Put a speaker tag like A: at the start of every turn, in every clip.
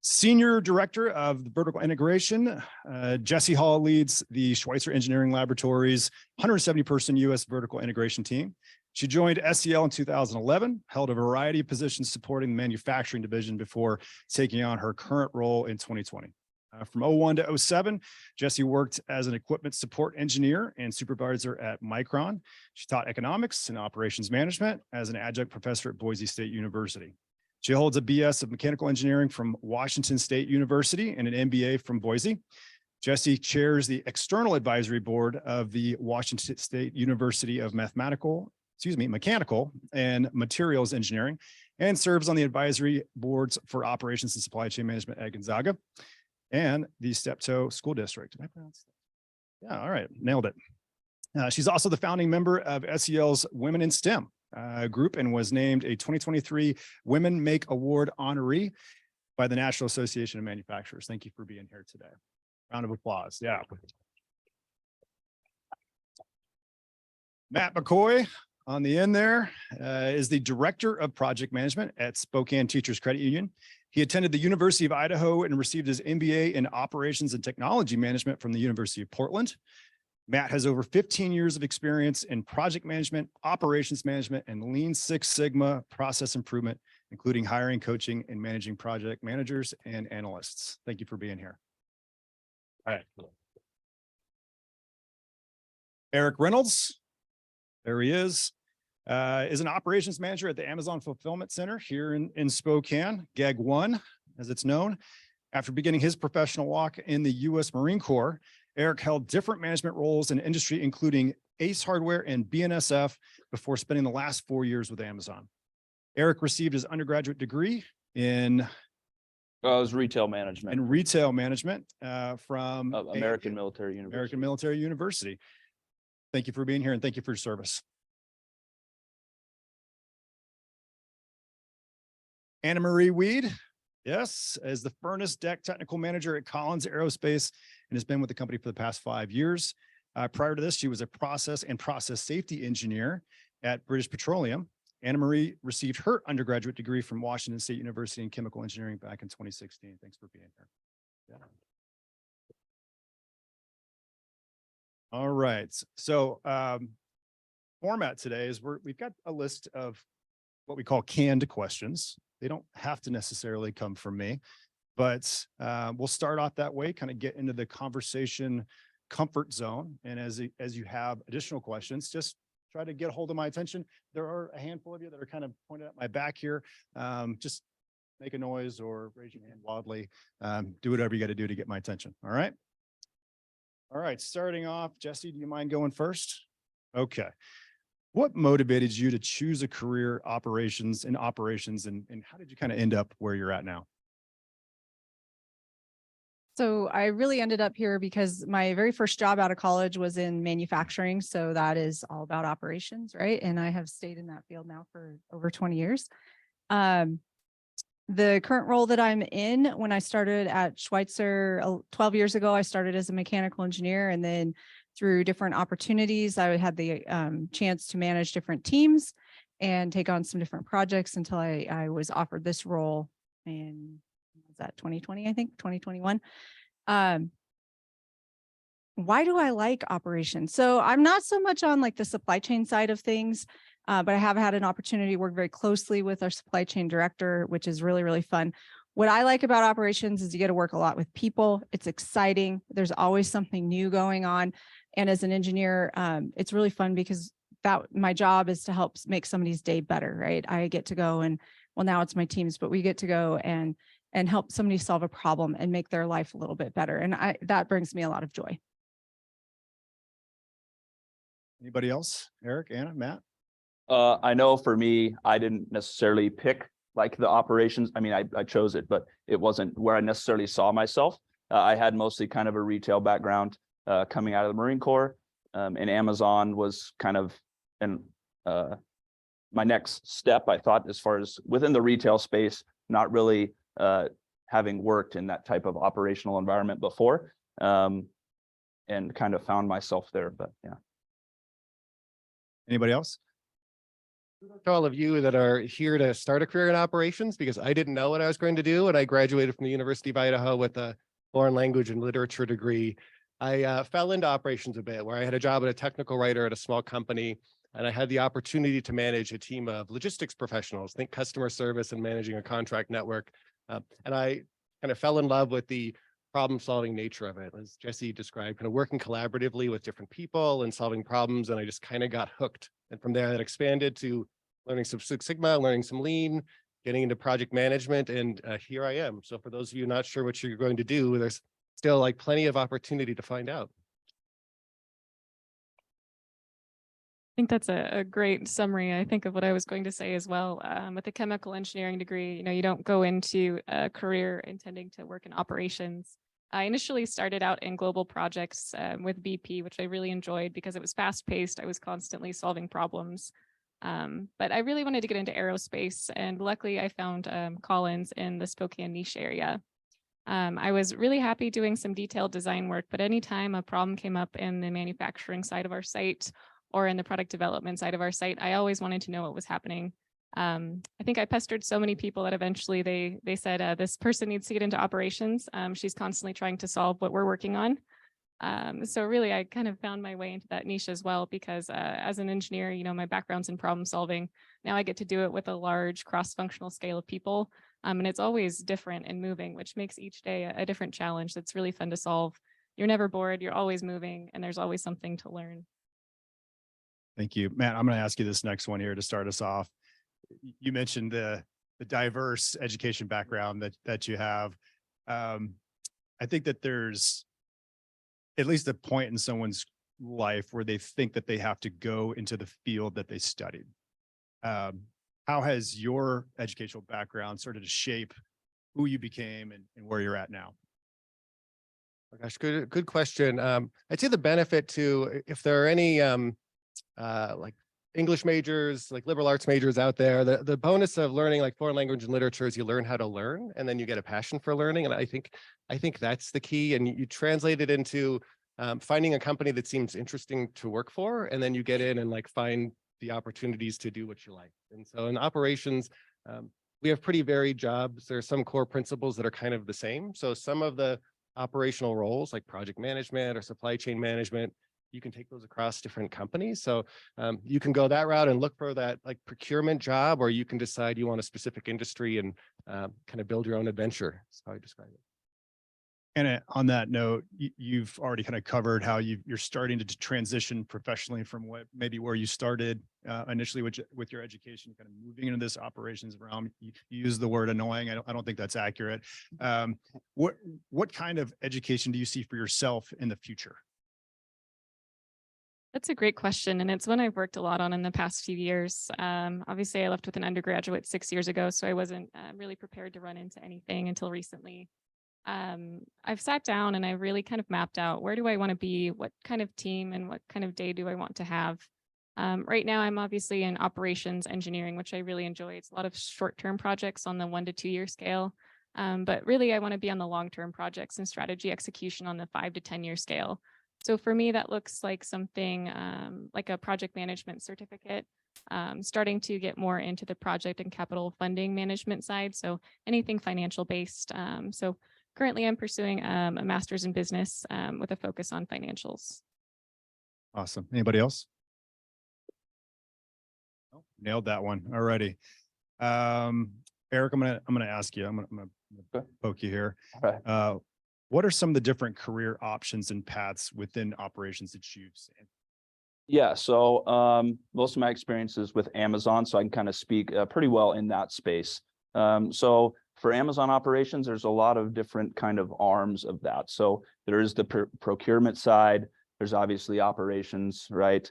A: Senior Director of Vertical Integration. Jessi Hall leads the Schweitzer Engineering Laboratories 170-person U.S. vertical integration team. She joined SEL in 2011, held a variety of positions supporting the manufacturing division before taking on her current role in 2020. From 01 to 07, Jessi worked as an equipment support engineer and supervisor at Micron. She taught economics and operations management as an adjunct professor at Boise State University. She holds a BS of mechanical engineering from Washington State University and an MBA from Boise. Jessi chairs the external advisory board of the Washington State University of Mechanical and Materials Engineering, and serves on the advisory boards for operations and supply chain management at Gonzaga and the Steptoe School District. Did I pronounce that? Yeah, all right, nailed it. She's also the founding member of SEL's Women in STEM group and was named a 2023 Women Make Award honoree by the National Association of Manufacturers. Thank you for being here today. Round of applause. Yeah. Matt McCoy on the end there is the Director of Project Management at Spokane Teachers Credit Union. He attended the University of Idaho and received his MBA in Operations and Technology Management from the University of Portland. Matt has over 15 years of experience in project management, operations management, and Lean Six Sigma process improvement, including hiring, coaching, and managing project managers and analysts. Thank you for being here. All right. Eric Reynolds, there he is an operations manager at the Amazon Fulfillment Center here in Spokane, GAG 1, as it's known. After beginning his professional walk in the U.S. Marine Corps, Eric held different management roles in industry, including Ace Hardware and BNSF, before spending the last 4 years with Amazon. Eric received his undergraduate degree in
B: it was retail management.
A: From
B: American Military University.
A: American Military University. Thank you for being here and thank you for your service. Anna Marie Weed, yes, as the furnace deck technical manager at Collins Aerospace and has been with the company for the past 5 years. Prior to this, she was a process safety engineer at British Petroleum. Anna Marie received her undergraduate degree from Washington State University in chemical engineering back in 2016. Thanks for being here. Yeah. All right. So format today is we've got a list of what we call canned questions. They don't have to necessarily come from me, but we'll start off that way, kind of get into the conversation comfort zone. And as you have additional questions, just try to get a hold of my attention. There are a handful of you that are kind of pointed at my back here. Just make a noise or raise your hand wildly. Do whatever you got to do to get my attention. All right. All right. Starting off, Jessi, do you mind going first? Okay. What motivated you to choose a career in operations, and how did you kind of end up where you're at now?
C: So I really ended up here because my very first job out of college was in manufacturing. So that is all about operations, right? And I have stayed in that field now for over 20 years. The current role that I'm in, when I started at Schweitzer 12 years ago, I started as a mechanical engineer, and then through different opportunities, I had the chance to manage different teams and take on some different projects until I was offered this role in, was that 2020, I think, 2021. Why do I like operations? So I'm not so much on like the supply chain side of things, but I have had an opportunity to work very closely with our supply chain director, which is really, really fun. What I like about operations is you get to work a lot with people. It's exciting. There's always something new going on. And as an engineer, it's really fun because my job is to help make somebody's day better, right? I get to go and, well, now it's my teams, but we get to go and help somebody solve a problem and make their life a little bit better. And that brings me a lot of joy.
A: Anybody else? Eric, Anna, Matt?
B: I know for me, I didn't necessarily pick like the operations. I mean, I chose it, but it wasn't where I necessarily saw myself. I had mostly kind of a retail background coming out of the Marine Corps, and Amazon was kind of my next step, I thought, as far as within the retail space, not really having worked in that type of operational environment before, and kind of found myself there. But yeah.
A: Anybody else?
D: To all of you that are here to start a career in operations, because I didn't know what I was going to do. And I graduated from the University of Idaho with a foreign language and literature degree. I fell into operations a bit, where I had a job as a technical writer at a small company. And I had the opportunity to manage a team of logistics professionals, think customer service and managing a contract network. And I kind of fell in love with the problem solving nature of it, as Jessi described, kind of working collaboratively with different people and solving problems. And I just kind of got hooked. And from there, that expanded to learning some Six Sigma, learning some Lean, getting into project management. And here I am. So for those of you not sure what you're going to do, there's still like plenty of opportunity to find out.
E: I think that's a great summary, I think, of what I was going to say as well. With a chemical engineering degree, you don't go into a career intending to work in operations. I initially started out in global projects with BP, which I really enjoyed because it was fast paced. I was constantly solving problems. But I really wanted to get into aerospace, and luckily I found Collins in the Spokane niche area. I was really happy doing some detailed design work, but anytime a problem came up in the manufacturing side of our site or in the product development side of our site, I always wanted to know what was happening. I think I pestered so many people that eventually they said, this person needs to get into operations. She's constantly trying to solve what we're working on. So really, I kind of found my way into that niche as well, because as an engineer, my background's in problem solving. Now I get to do it with a large cross-functional scale of people. And it's always different and moving, which makes each day a different challenge that's really fun to solve. You're never bored, you're always moving, and there's always something to learn.
A: Thank you, Matt. I'm going to ask you this next one here to start us off. You mentioned the diverse education background that you have. I think that there's at least a point in someone's life where they think that they have to go into the field that they studied. How has your educational background started to shape who you became and where you're at now?
D: Oh gosh, good question. I'd say the benefit to, if there are any like English majors, like liberal arts majors out there, the bonus of learning like foreign language and literature is you learn how to learn, and then you get a passion for learning. And I think that's the key. And you translate it into finding a company that seems interesting to work for, and then you get in and like find the opportunities to do what you like. And so in operations, we have pretty varied jobs. There are some core principles that are kind of the same. So some of the operational roles like project management or supply chain management, you can take those across different companies. So you can go that route and look for that like procurement job, or you can decide you want a specific industry and kind of build your own adventure. That's how I describe it.
A: And on that note, you've already kind of covered how you're starting to transition professionally from where you started initially with your education, kind of moving into this operations realm. You use the word annoying. I don't think that's accurate. What kind of education do you see for yourself in the future?
E: That's a great question, and it's one I've worked a lot on in the past few years. Obviously, I left with an undergraduate 6 years ago, so I wasn't really prepared to run into anything until recently. I've sat down and I've really kind of mapped out, where do I want to be, what kind of team and what kind of day do I want to have. Right now, I'm obviously in operations engineering, which I really enjoy. It's a lot of short-term projects on the 1 to 2 year scale. But really, I want to be on the long-term projects and strategy execution on the 5 to 10 year scale. So for me, that looks like something like a project management certificate, starting to get more into the project and capital funding management side. So anything financial based. So currently I'm pursuing a master's in business with a focus on financials.
A: Awesome. Anybody else? Oh, nailed that one already. Eric, I'm gonna ask you. I'm gonna poke you here.
B: Okay.
A: What are some of the different career options and paths within operations that you've seen?
B: Yeah, so most of my experiences with Amazon, so I can kind of speak pretty well in that space. So for Amazon operations, there's a lot of different kind of arms of that. So there is the procurement side, there's obviously operations, right?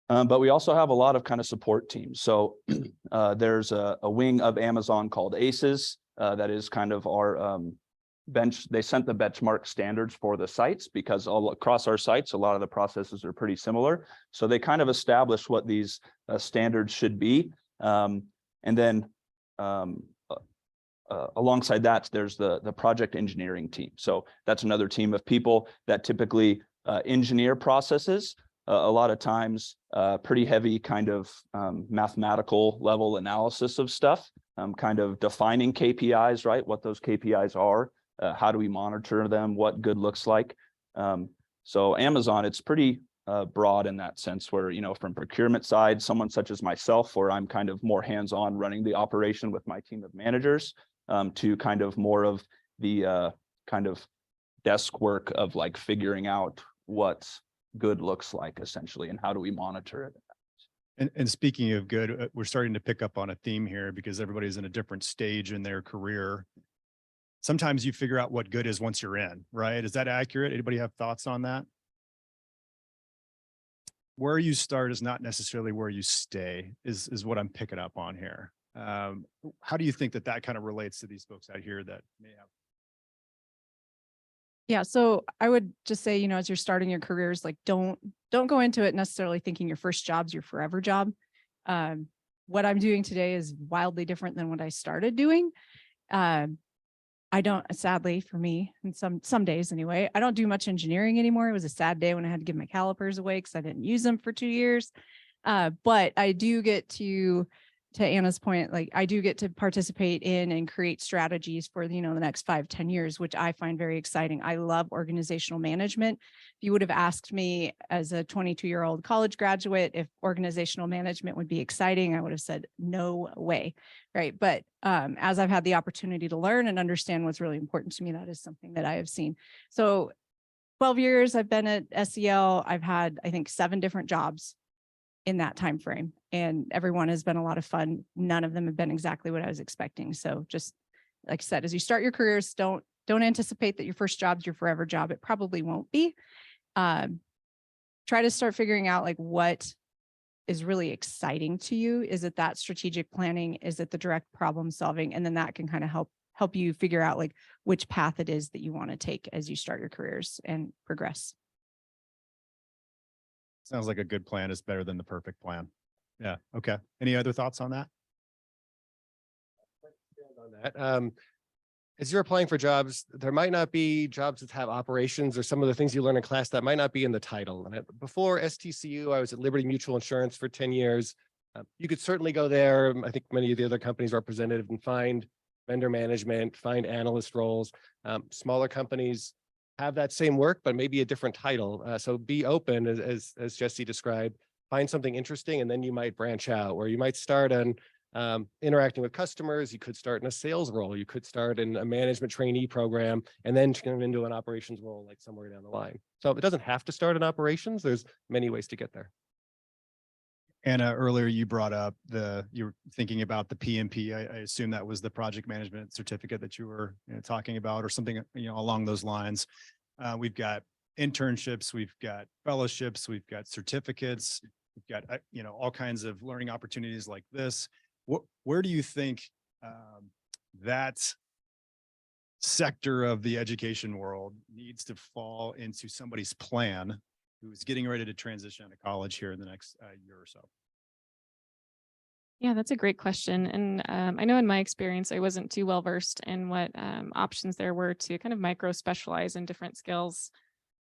B: But we also have a lot of kind of support teams. So there's a wing of Amazon called ACES that is kind of our they sent the benchmark standards for the sites, because all across our sites, a lot of the processes are pretty similar. So they kind of established what these standards should be. And then alongside that, there's the project engineering team. So that's another team of people that typically engineer processes a lot of times pretty heavy kind of mathematical level analysis of stuff, kind of defining KPIs, right? What those KPIs are, how do we monitor them, what good looks like. So Amazon, it's pretty broad in that sense where, you know, from procurement side, someone such as myself, where I'm kind of more hands-on running the operation with my team of managers, to kind of more of the kind of desk work of like figuring out what good looks like essentially and how do we monitor it.
A: And speaking of good, we're starting to pick up on a theme here because everybody's in a different stage in their career. Sometimes you figure out what good is once you're in, right? Is that accurate? Anybody have thoughts on that? Where you start is not necessarily where you stay is what I'm picking up on here. How do you think that that kind of relates to these folks out here that may have?
C: Yeah, so I would just say, you know, as you're starting your careers, like don't go into it necessarily thinking your first job's your forever job. What I'm doing today is wildly different than what I started doing. I don't, sadly for me, and some days anyway, I don't do much engineering anymore. It was a sad day when I had to give my calipers away because I didn't use them for 2 years. But I do get to Anna's point, like I do get to participate in and create strategies for, you know, the next 5-10 years, which I find very exciting. I love organizational management. If you would have asked me as a 22-year-old college graduate if organizational management would be exciting, I would have said no way, right? But as I've had the opportunity to learn and understand what's really important to me, that is something that I have seen. So 12 years I've been at SEL. I've had, I think, 7 different jobs in that time frame, and everyone has been a lot of fun. None of them have been exactly what I was expecting. So just like I said, as you start your careers, don't anticipate that your first job's your forever job. It probably won't be. Try to start figuring out like what is really exciting to you. Is it that strategic planning? Is it the direct problem solving? And then that can kind of help you figure out like which path it is that you want to take as you start your careers and progress.
A: Sounds like a good plan is better than the perfect plan. Yeah. Okay. Any other thoughts on that?
D: On that, as you're applying for jobs, there might not be jobs that have operations or some of the things you learn in class that might not be in the title. And before STCU, I was at Liberty Mutual Insurance for 10 years. You could certainly go there. I think many of the other companies represented and find vendor management, find analyst roles. Smaller companies have that same work, but maybe a different title. So be open, as Jessi described, find something interesting, and then you might branch out, where you might start on interacting with customers. You could start in a sales role. You could start in a management trainee program, and then turn into an operations role, like somewhere down the line. So it doesn't have to start in operations. There's many ways to get there.
A: Anna, earlier you brought up you were thinking about the PMP. I assume that was the project management certificate that you were talking about, or something along those lines. We've got internships, we've got fellowships, we've got certificates, we've got all kinds of learning opportunities like this. Where do you think that sector of the education world needs to fall into somebody's plan who's getting ready to transition out of college here in the next year or so?
E: Yeah, that's a great question. And I know in my experience, I wasn't too well versed in what options there were to kind of micro specialize in different skills.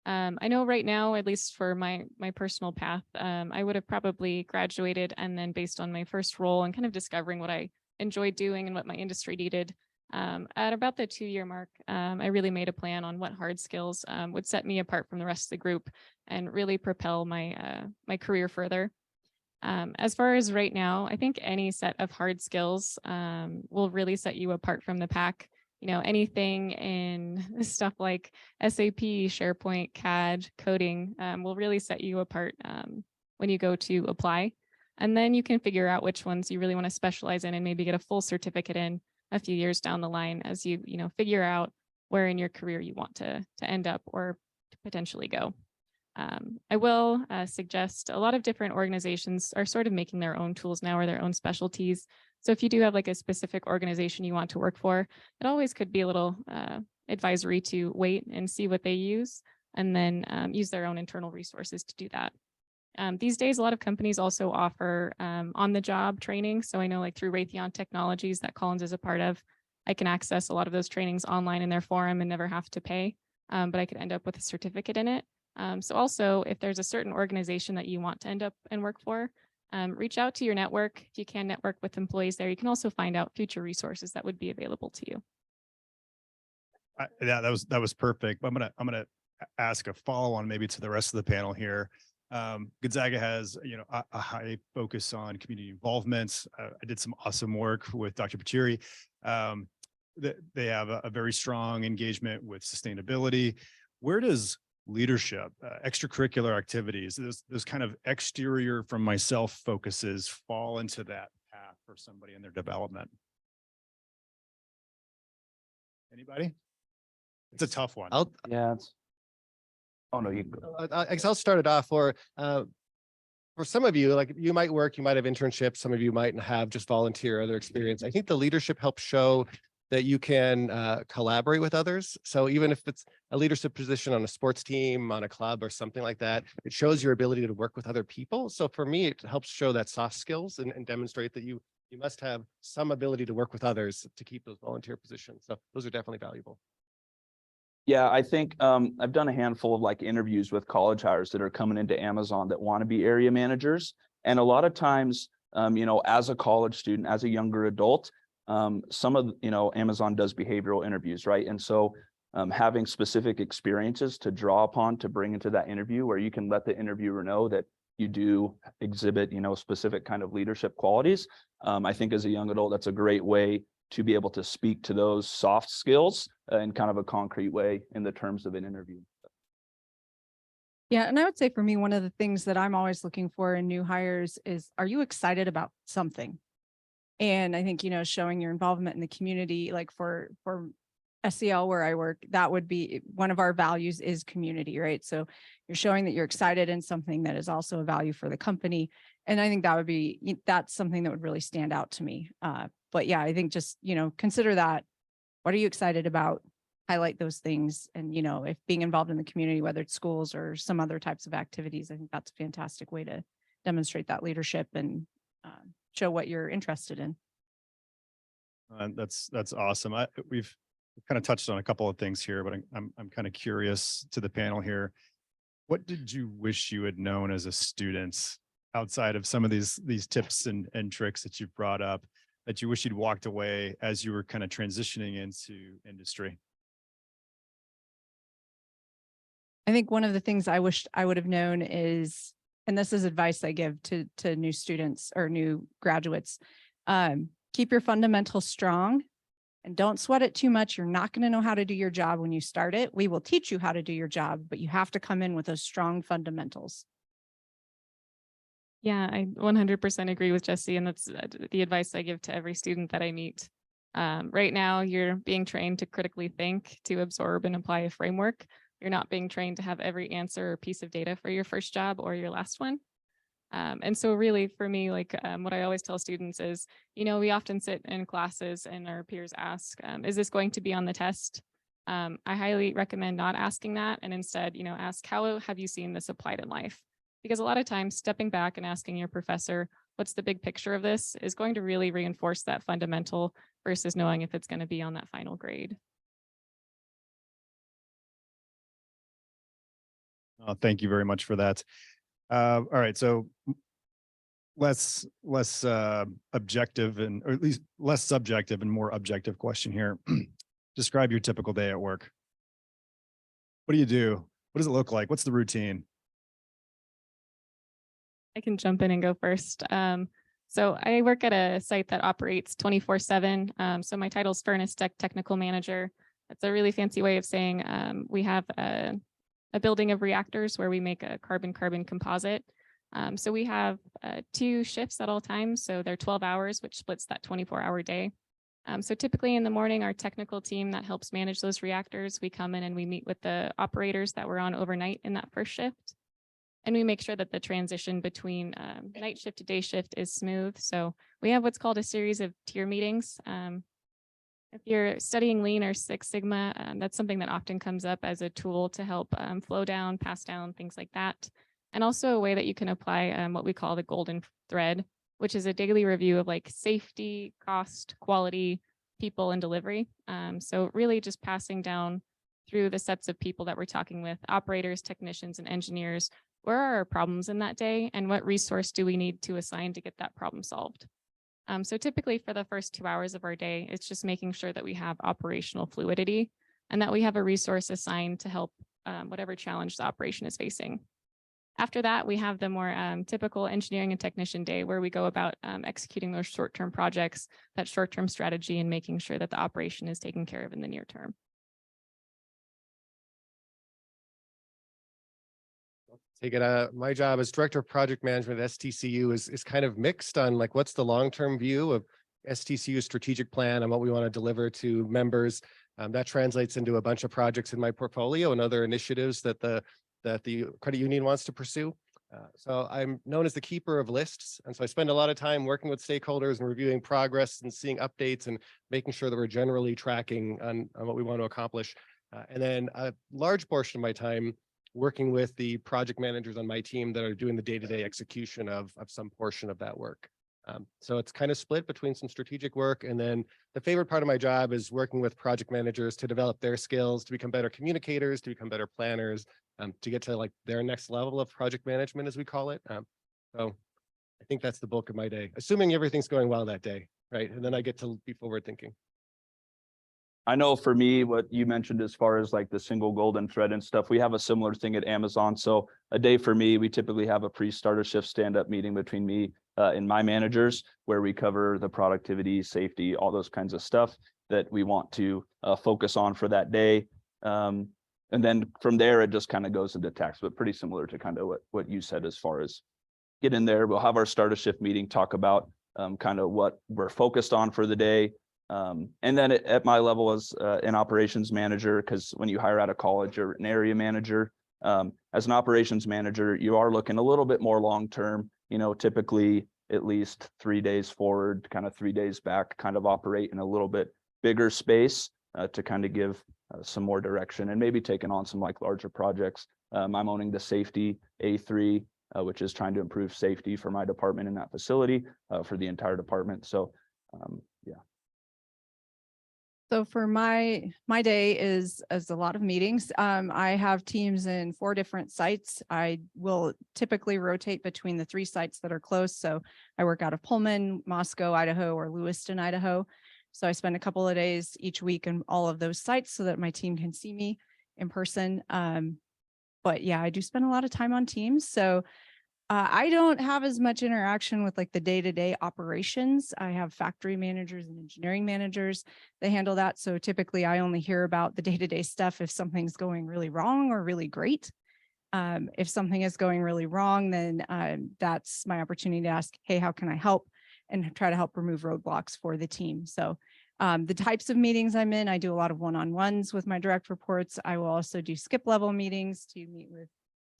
E: I know right now, at least for my personal path, I would have probably graduated and then based on my first role and kind of discovering what I enjoyed doing and what my industry needed. At about the 2-year mark, I really made a plan on what hard skills would set me apart from the rest of the group and really propel my my career further. As far as right now, I think any set of hard skills will really set you apart from the pack. Anything in stuff like SAP, SharePoint, CAD, coding will really set you apart when you go to apply. And then you can figure out which ones you really want to specialize in and maybe get a full certificate in a few years down the line as you figure out where in your career you want to end up or to potentially go. I will suggest a lot of different organizations are sort of making their own tools now or their own specialties. So if you do have like a specific organization you want to work for, it always could be a little advisory to wait and see what they use and then use their own internal resources to do that. These days, a lot of companies also offer on-the-job training. So I know like through Raytheon Technologies that Collins is a part of, I can access a lot of those trainings online in their forum and never have to pay, but I could end up with a certificate in it. So also, if there's a certain organization that you want to end up and work for, reach out to your network. If you can network with employees there, you can also find out future resources that would be available to you.
A: Yeah, that was perfect. But I'm gonna ask a follow on maybe to the rest of the panel here. Gonzaga has, a high focus on community involvement. I did some awesome work with Dr. Pachiri. They have a very strong engagement with sustainability. Where does leadership, extracurricular activities, those kind of exterior from myself focuses fall into that path for somebody in their development? Anybody? It's a tough one.
B: Yeah. Oh, no, you go.
D: I guess I'll start it off for some of you, like you might have internships, some of you might have just volunteer other experience. I think the leadership helps show that you can collaborate with others. So even if it's a leadership position on a sports team, on a club or something like that, it shows your ability to work with other people. So for me, it helps show that soft skills and demonstrate that you must have some ability to work with others to keep those volunteer positions. So those are definitely valuable.
B: Yeah, I think I've done a handful of like interviews with college hires that are coming into Amazon that want to be area managers. And a lot of times, as a college student, as a younger adult, some of, Amazon does behavioral interviews, right? And so having specific experiences to draw upon to bring into that interview where you can let the interviewer know that you do exhibit, specific kind of leadership qualities. I think as a young adult, that's a great way to be able to speak to those soft skills in kind of a concrete way in the terms of an interview.
C: Yeah. And I would say for me, one of the things that I'm always looking for in new hires is, are you excited about something? And I think, showing your involvement in the community, like for SEL where I work, that would be one of our values is community, right? So you're showing that you're excited in something that is also a value for the company. And I think that's something that would really stand out to me. But yeah, I think just, consider that. What are you excited about? Highlight those things. And, if being involved in the community, whether it's schools or some other types of activities, I think that's a fantastic way to demonstrate that leadership and show what you're interested in.
A: That's awesome. We've kind of touched on a couple of things here, but I'm kind of curious to the panel here. What did you wish you had known as a student outside of some of these tips and tricks that you've brought up that you wish you'd walked away as you were kind of transitioning into industry?
C: I think one of the things I wished I would have known is, and this is advice I give to new students or new graduates, keep your fundamentals strong and don't sweat it too much. You're not going to know how to do your job when you start it. We will teach you how to do your job, but you have to come in with those strong fundamentals.
E: Yeah, I 100% agree with Jessi, and that's the advice I give to every student that I meet. Right now, you're being trained to critically think, to absorb and apply a framework. You're not being trained to have every answer or piece of data for your first job or your last one. And so really for me, like what I always tell students is, we often sit in classes and our peers ask, is this going to be on the test? I highly recommend not asking that and instead, ask, how have you seen this applied in life? Because a lot of times stepping back and asking your professor, what's the big picture of this, is going to really reinforce that fundamental versus knowing if it's going to be on that final grade.
A: Thank you very much for that. All right, so less objective or at least less subjective and more objective question here. Describe your typical day at work. What do you do? What does it look like? What's the routine?
E: I can jump in and go first. So I work at a site that operates 24/7. So my title is Furnace Technical Manager. That's a really fancy way of saying we have a building of reactors where we make a carbon-carbon composite. So we have 2 shifts at all times. So they're 12 hours, which splits that 24-hour day. So typically in the morning, our technical team that helps manage those reactors, we come in and we meet with the operators that were on overnight in that first shift. And we make sure that the transition between night shift to day shift is smooth. So we have what's called a series of tier meetings. If you're studying Lean or Six Sigma, that's something that often comes up as a tool to help flow down, pass down, things like that. And also a way that you can apply what we call the golden thread, which is a daily review of like safety, cost, quality, people, and delivery. So really just passing down through the sets of people that we're talking with, operators, technicians, and engineers, where are our problems in that day and what resource do we need to assign to get that problem solved? So typically for the first 2 hours of our day, it's just making sure that we have operational fluidity and that we have a resource assigned to help whatever challenge the operation is facing. After that, we have the more typical engineering and technician day where we go about executing those short-term projects, that short-term strategy, and making sure that the operation is taken care of in the near term.
D: Take it. My job as director of project management at STCU is kind of mixed on like what's the long-term view of STCU's strategic plan and what we want to deliver to members. That translates into a bunch of projects in my portfolio and other initiatives that the credit union wants to pursue. So I'm known as the keeper of lists. And so I spend a lot of time working with stakeholders and reviewing progress and seeing updates and making sure that we're generally tracking on what we want to accomplish. And then a large portion of my time working with the project managers on my team that are doing the day-to-day execution of some portion of that work. So it's kind of split between some strategic work. And then the favorite part of my job is working with project managers to develop their skills, to become better communicators, to become better planners, to get to like their next level of project management, as we call it. So I think that's the bulk of my day, assuming everything's going well that day, right? And then I get to be forward thinking.
B: I know for me, what you mentioned as far as like the single golden thread and stuff, we have a similar thing at Amazon. So a day for me, we typically have a pre-starter shift stand-up meeting between me and my managers where we cover the productivity, safety, all those kinds of stuff that we want to focus on for that day. And then from there, it just kind of goes into tasks, but pretty similar to kind of what you said as far as get in there. We'll have our starter shift meeting, talk about kind of what we're focused on for the day. And then at my level as an operations manager, because when you hire out of college or an area manager, as an operations manager, you are looking a little bit more long-term, typically at least 3 days forward, kind of 3 days back, kind of operate in a little bit bigger space to kind of give some more direction and maybe taking on some like larger projects. I'm owning the safety A3, which is trying to improve safety for my department in that facility for the entire department. So yeah.
C: So for my day is a lot of meetings. I have teams in 4 different sites. I will typically rotate between the 3 sites that are close. So I work out of Pullman, Moscow, Idaho, or Lewiston, Idaho. So I spend a couple of days each week in all of those sites so that my team can see me in person. But yeah, I do spend a lot of time on teams. So I don't have as much interaction with like the day-to-day operations. I have factory managers and engineering managers. They handle that. So typically I only hear about the day-to-day stuff if something's going really wrong or really great. If something is going really wrong, then that's my opportunity to ask, hey, how can I help? And try to help remove roadblocks for the team. So the types of meetings I'm in, I do a lot of one-on-ones with my direct reports. I will also do skip level meetings to meet with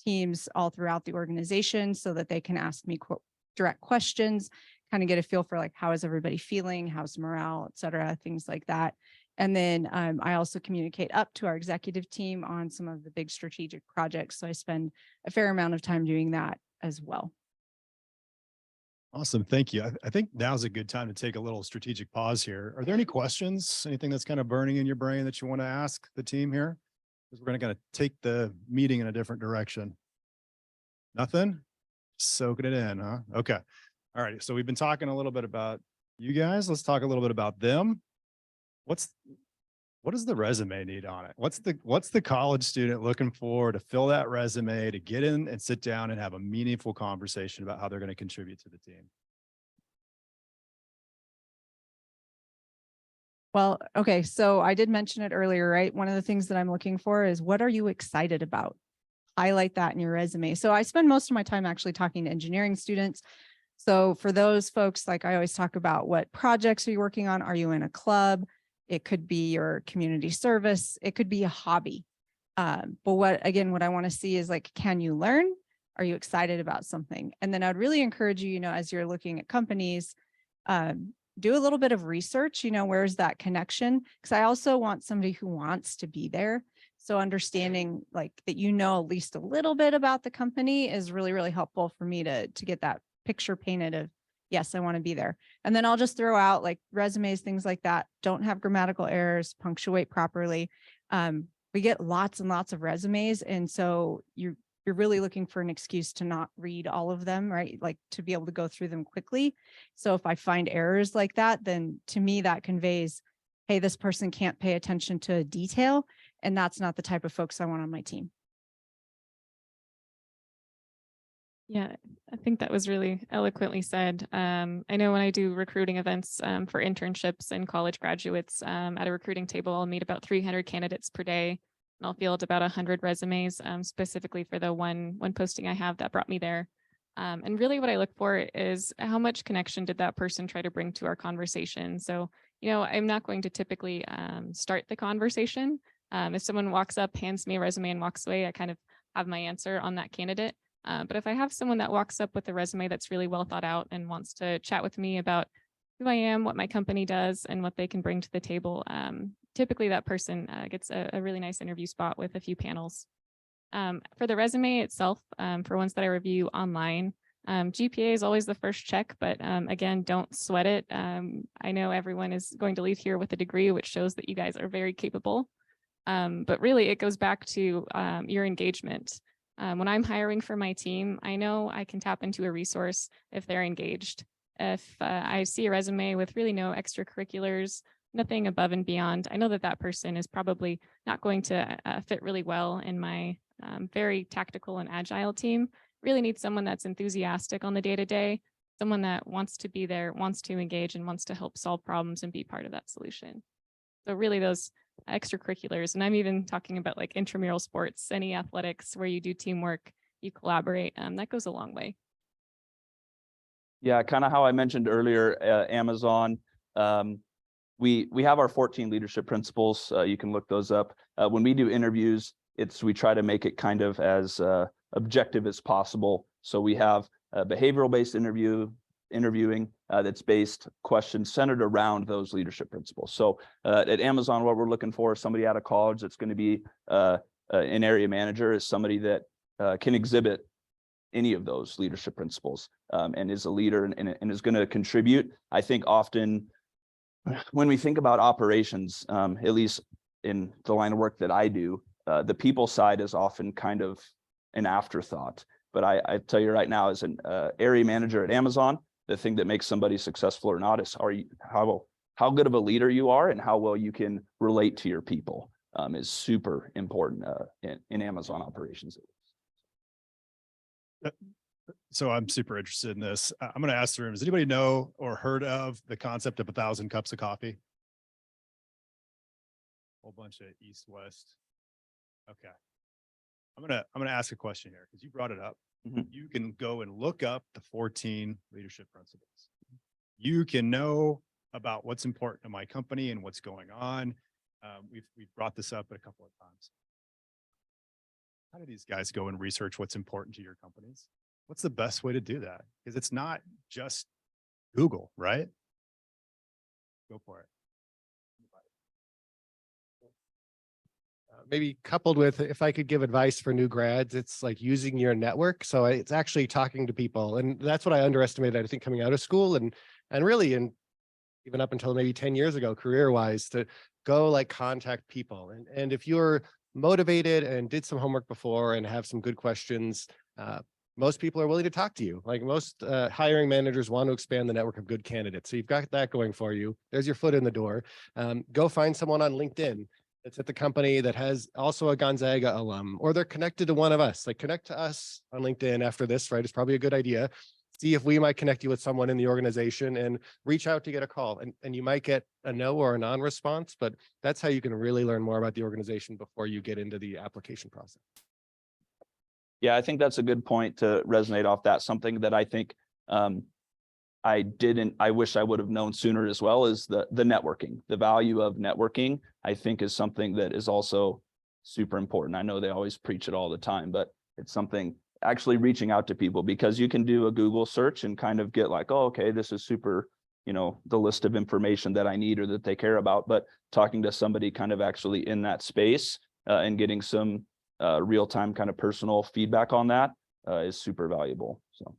C: teams all throughout the organization so that they can ask me direct questions, kind of get a feel for like, how is everybody feeling? How's morale, et cetera, things like that. And then I also communicate up to our executive team on some of the big strategic projects. So I spend a fair amount of time doing that as well.
A: Awesome. Thank you. I think now's a good time to take a little strategic pause here. Are there any questions? Anything that's kind of burning in your brain that you want to ask the team here? Because we're going to kind of take the meeting in a different direction. Nothing? Soaking it in, huh? Okay. All right. So we've been talking a little bit about you guys. Let's talk a little bit about them. What does the resume need on it? What's the college student looking for to fill that resume, to get in and sit down and have a meaningful conversation about how they're going to contribute to the team?
C: Well, okay. So I did mention it earlier, right? One of the things that I'm looking for is, what are you excited about? Highlight that in your resume. So I spend most of my time actually talking to engineering students. So for those folks, like I always talk about, what projects are you working on? Are you in a club? It could be your community service. It could be a hobby. But what I want to see is like, can you learn? Are you excited about something? And then I'd really encourage you, as you're looking at companies, do a little bit of research, where's that connection? Because I also want somebody who wants to be there. So understanding like that, at least a little bit about the company is really, really helpful for me to get that picture painted of, yes, I want to be there. And then I'll just throw out like resumes, things like that. Don't have grammatical errors, punctuate properly. we get lots and lots of resumes. And so you're really looking for an excuse to not read all of them, right? Like to be able to go through them quickly. So if I find errors like that, then to me that conveys, hey, this person can't pay attention to detail. And that's not the type of folks I want on my team.
E: Yeah, I think that was really eloquently said. I know when I do recruiting events for internships and college graduates, at a recruiting table, I'll meet about 300 candidates per day, and I'll field about 100 resumes specifically for the one posting I have that brought me there. And really what I look for is how much connection did that person try to bring to our conversation? So, you know, I'm not going to typically start the conversation. If someone walks up, hands me a resume and walks away, I kind of have my answer on that candidate. But if I have someone that walks up with a resume that's really well thought out and wants to chat with me about who I am, what my company does, and what they can bring to the table, typically that person gets a really nice interview spot with a few panels. For the resume itself, for ones that I review online, GPA is always the first check, but again, don't sweat it. I know everyone is going to leave here with a degree, which shows that you guys are very capable. But really, it goes back to your engagement. When I'm hiring for my team, I know I can tap into a resource if they're engaged. If I see a resume with really no extracurriculars, nothing above and beyond, I know that that person is probably not going to fit really well in my very tactical and agile team. Really need someone that's enthusiastic on the day-to-day, someone that wants to be there, wants to engage, and wants to help solve problems and be part of that solution. So really those extracurriculars, and I'm even talking about like intramural sports, any athletics where you do teamwork, you collaborate, that goes a long way.
B: Yeah, kind of how I mentioned earlier, Amazon, we have our 14 leadership principles. You can look those up. When we do interviews, we try to make it kind of as objective as possible. So we have behavioral-based interviewing that's based questions centered around those leadership principles. So at Amazon, what we're looking for is somebody out of college that's going to be an area manager, is somebody that can exhibit any of those leadership principles and is a leader and is going to contribute. I think often when we think about operations, at least in the line of work that I do, the people side is often kind of an afterthought. But I tell you right now, as an area manager at Amazon, the thing that makes somebody successful or not is how good of a leader you are and how well you can relate to your people is super important in Amazon operations.
A: So I'm super interested in this. I'm going to ask the room, does anybody know or heard of the concept of 1,000 cups of coffee? Whole bunch of east, west. Okay. I'm going to ask a question here because you brought it up.
B: Mm-hmm.
A: You can go and look up the 14 leadership principles. You can know about what's important to my company and what's going on. We've brought this up a couple of times. How do these guys go and research what's important to your companies? What's the best way to do that? Because it's not just Google, right? Go for it.
D: Maybe coupled with, if I could give advice for new grads, it's like using your network. So it's actually talking to people. And that's what I underestimated, I think, coming out of school and really even up until maybe 10 years ago, career-wise, to go like contact people. And if you're motivated and did some homework before and have some good questions, most people are willing to talk to you. Like most hiring managers want to expand the network of good candidates. So you've got that going for you. There's your foot in the door. Go find someone on LinkedIn that's at the company that has also a Gonzaga alum, or they're connected to one of us. Like connect to us on LinkedIn after this, right? It's probably a good idea. See if we might connect you with someone in the organization and reach out to get a call. And you might get a no or a non-response, but that's how you can really learn more about the organization before you get into the application process.
B: Yeah, I think that's a good point to resonate off that. Something that I think I wish I would have known sooner as well, is the networking. The value of networking, I think, is something that is also super important. I know they always preach it all the time, but it's something actually reaching out to people, because you can do a Google search and kind of get like, oh, okay, this is super, the list of information that I need or that they care about. But talking to somebody kind of actually in that space and getting some real-time kind of personal feedback on that is super valuable.
A: So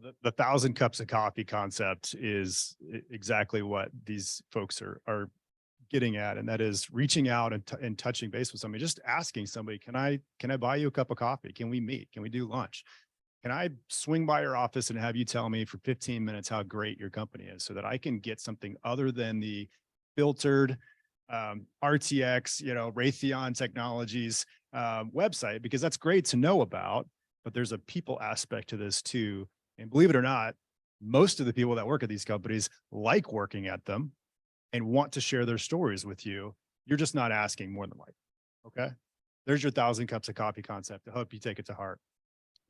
A: the 1,000 cups of coffee concept is exactly what these folks are getting at, and that is reaching out and touching base with somebody, just asking somebody, can I buy you a cup of coffee? Can we meet? Can we do lunch? Can I swing by your office and have you tell me for 15 minutes how great your company is, so that I can get something other than the filtered RTX, Raytheon Technologies website, because that's great to know about, but there's a people aspect to this too. And believe it or not, most of the people that work at these companies like working at them and want to share their stories with you. You're just not asking more than like, okay, there's your 1,000 cups of coffee concept. I hope you take it to heart.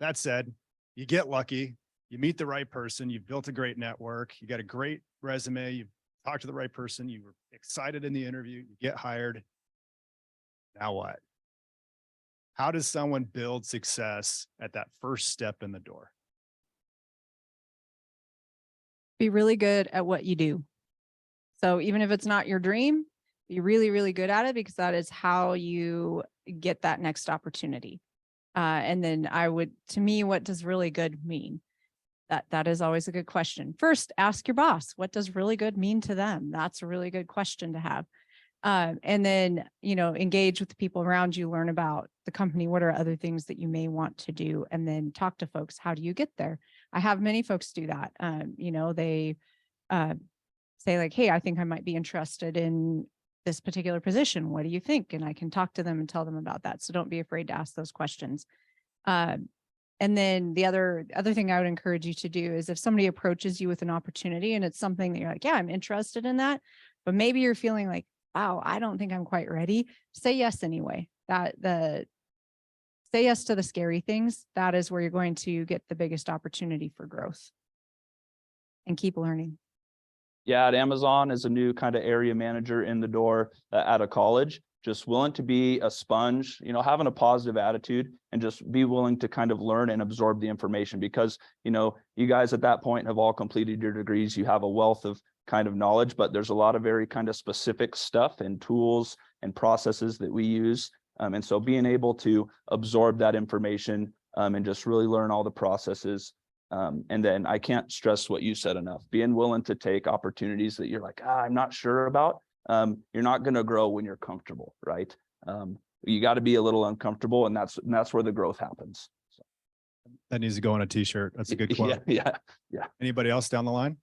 A: That said, you get lucky, you meet the right person, you've built a great network, you got a great resume, you've talked to the right person, you were excited in the interview, you get hired. Now what? How does someone build success at that first step in the door?
C: Be really good at what you do. So even if it's not your dream, be really, really good at it, because that is how you get that next opportunity. And then to me, what does really good mean? That is always a good question. First, ask your boss, what does really good mean to them? That's a really good question to have. And then, engage with the people around you, learn about the company. What are other things that you may want to do? And then talk to folks. How do you get there? I have many folks do that. They say like, hey, I think I might be interested in this particular position. What do you think? And I can talk to them and tell them about that. So don't be afraid to ask those questions. And then the other thing I would encourage you to do is, if somebody approaches you with an opportunity and it's something that you're like, yeah, I'm interested in that, but maybe you're feeling like, wow, I don't think I'm quite ready, say yes anyway. Say yes to the scary things. That is where you're going to get the biggest opportunity for growth, and keep learning.
B: Yeah, at Amazon as a new kind of area manager in the door out of college, just willing to be a sponge, having a positive attitude, and just be willing to kind of learn and absorb the information, because, you guys at that point have all completed your degrees. You have a wealth of kind of knowledge, but there's a lot of very kind of specific stuff and tools and processes that we use. And so being able to absorb that information and just really learn all the processes. And then I can't stress what you said enough, being willing to take opportunities that you're like, I'm not sure about. You're not going to grow when you're comfortable, right? You got to be a little uncomfortable, and that's where the growth happens. So.
A: That needs to go on a t-shirt. That's a good quote.
B: Yeah.
A: Anybody else down the line?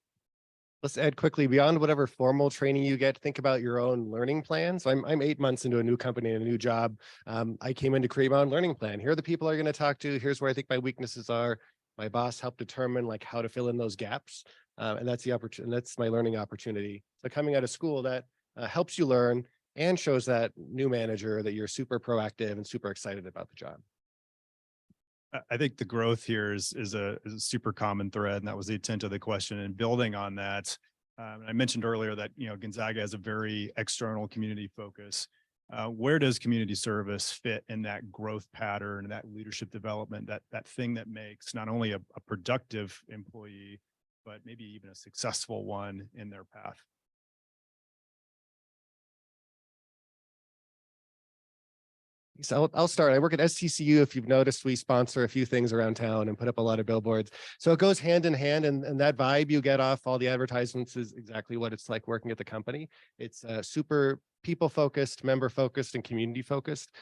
D: Let's add quickly, beyond whatever formal training you get, think about your own learning plans. I'm 8 months into a new company and a new job. I came in to create my own learning plan. Here are the people I'm going to talk to. Here's where I think my weaknesses are. My boss helped determine like how to fill in those gaps. And that's the opportunity. That's my learning opportunity. So coming out of school, that helps you learn and shows that new manager that you're super proactive and super excited about the job.
A: I think the growth here is a super common thread, and that was the intent of the question. And building on that, I mentioned earlier that Gonzaga has a very external community focus. Where does community service fit in that growth pattern, that leadership development, that thing that makes not only a productive employee, but maybe even a successful one in their path?
D: So I'll start. I work at STCU. If you've noticed, we sponsor a few things around town and put up a lot of billboards. So it goes hand in hand, and that vibe you get off all the advertisements is exactly what it's like working at the company. It's super people focused, member focused, and community focused.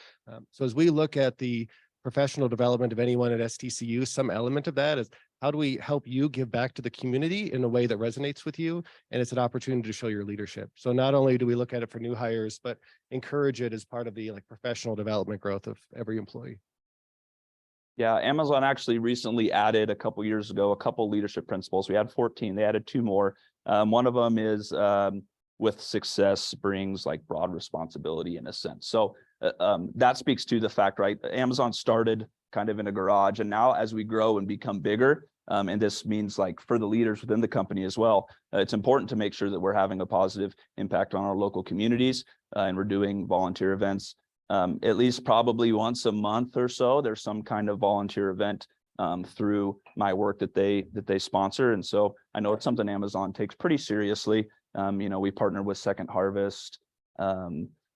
D: So as we look at the professional development of anyone at STCU, some element of that is, how do we help you give back to the community in a way that resonates with you? And it's an opportunity to show your leadership. So not only do we look at it for new hires, but encourage it as part of the professional development growth of every employee.
B: Yeah, Amazon actually recently added a couple years ago, a couple leadership principles. We had 14, they added 2 more. One of them is with success brings like broad responsibility in a sense. So that speaks to the fact, right? Amazon started kind of in a garage, and now as we grow and become bigger, and this means like for the leaders within the company as well, it's important to make sure that we're having a positive impact on our local communities, and we're doing volunteer events. At least probably once a month or so, there's some kind of volunteer event through my work that they sponsor. And so I know it's something Amazon takes pretty seriously. We partner with Second Harvest.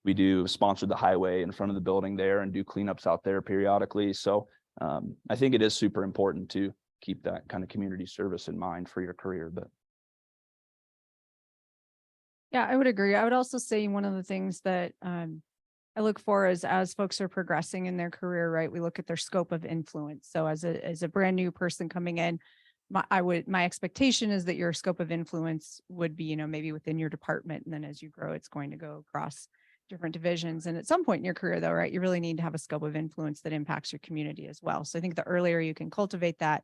B: We do sponsor the highway in front of the building there and do cleanups out there periodically. So I think it is super important to keep that kind of community service in mind for your career. But
C: Yeah, I would agree. I would also say one of the things that I look for is as folks are progressing in their career, right? We look at their scope of influence. So as a brand new person coming in, my expectation is that your scope of influence would be, maybe within your department. And then as you grow, it's going to go across different divisions. And at some point in your career though, right, you really need to have a scope of influence that impacts your community as well. So I think the earlier you can cultivate that,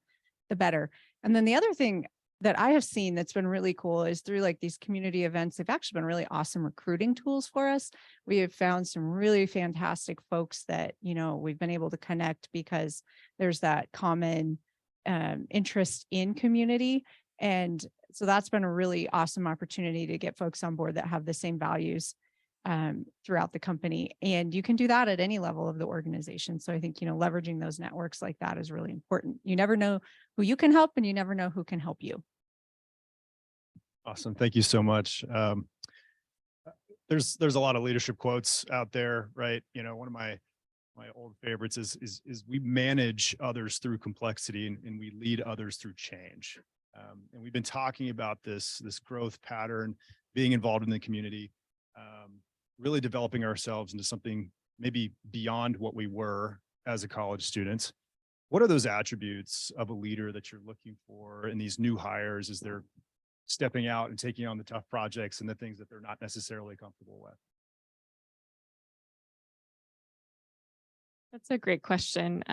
C: the better. And then the other thing that I have seen that's been really cool is through like these community events, they've actually been really awesome recruiting tools for us. We have found some really fantastic folks that, we've been able to connect because there's that common interest in community. And so that's been a really awesome opportunity to get folks on board that have the same values throughout the company. And you can do that at any level of the organization. So I think, leveraging those networks like that is really important. You never know who you can help and you never know who can help you.
A: Awesome. Thank you so much. There's a lot of leadership quotes out there, right? One of my old favorites is we manage others through complexity and we lead others through change. And we've been talking about this growth pattern, being involved in the community, really developing ourselves into something maybe beyond what we were as a college student. What are those attributes of a leader that you're looking for in these new hires as they're stepping out and taking on the tough projects and the things that they're not necessarily comfortable with?
E: That's a great question.